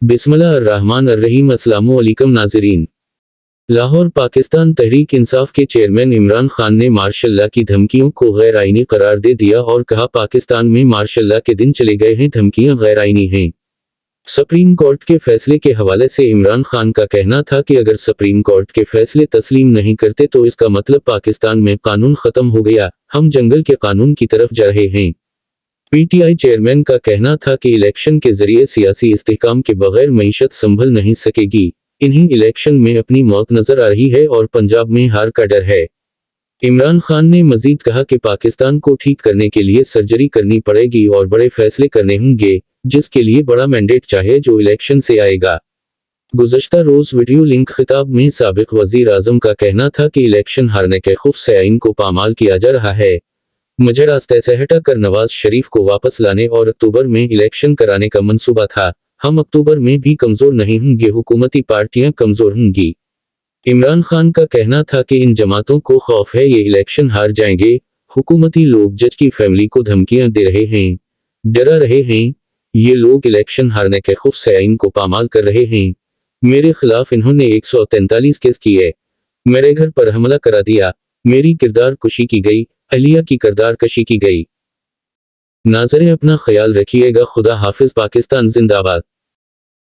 बिस्मिल्लाहिर्रहमानिर्रहीम। अस्सलामु अलैकुम नाज़रीन। लाहौर पाकिस्तान तहरीक इंसाफ के चेयरमैन इमरान खान ने मार्शल लॉ की धमकियों को गैर आईनी करार दे दिया और कहा पाकिस्तान में मार्शल लॉ के दिन चले गए हैं, धमकियां गैर आईनी हैं। सुप्रीम कोर्ट के फैसले के हवाले से इमरान खान का कहना था कि अगर सुप्रीम कोर्ट के फैसले तस्लीम नहीं करते तो इसका मतलब पाकिस्तान में कानून खत्म हो गया, हम जंगल के कानून की तरफ जा रहे हैं। पीटीआई चेयरमैन का कहना था कि इलेक्शन के जरिए सियासी इस्तेहकाम के बगैर मईशत संभल नहीं सकेगी, इन्हीं इलेक्शन में अपनी मौत नजर आ रही है और पंजाब में हार का डर है। इमरान खान ने मजीद कहा कि पाकिस्तान को ठीक करने के लिए सर्जरी करनी पड़ेगी और बड़े फैसले करने होंगे, जिसके लिए बड़ा मैंडेट चाहे जो इलेक्शन से आएगा। गुज़श्ता रोज वीडियो लिंक खिताब में साबिक वजीर आजम का कहना था कि इलेक्शन हारने के खौफ से आइन को पामाल किया जा रहा है। मुझे रास्ते से हटा कर नवाज शरीफ को वापस लाने और अक्टूबर में इलेक्शन कराने का मंसूबा था। हम अक्टूबर में भी कमजोर नहीं होंगे, हुकूमती पार्टियां कमजोर होंगी। इमरान खान का कहना था कि इन जमातों को खौफ है ये इलेक्शन हार जाएंगे। हुकूमती लोग जज की फैमिली को धमकियां दे रहे हैं, डरा रहे हैं। ये लोग इलेक्शन हारने के खौफ से आइन को पामाल कर रहे हैं। मेरे खिलाफ इन्होंने 143 केस किए, मेरे घर पर हमला करा दिया, मेरी किरदार कुशी की गई, अहलिया की किरदार कशी की गई। नाज़रीन, अपना ख्याल रखिएगा। खुदा हाफिज। पाकिस्तान जिंदाबाद।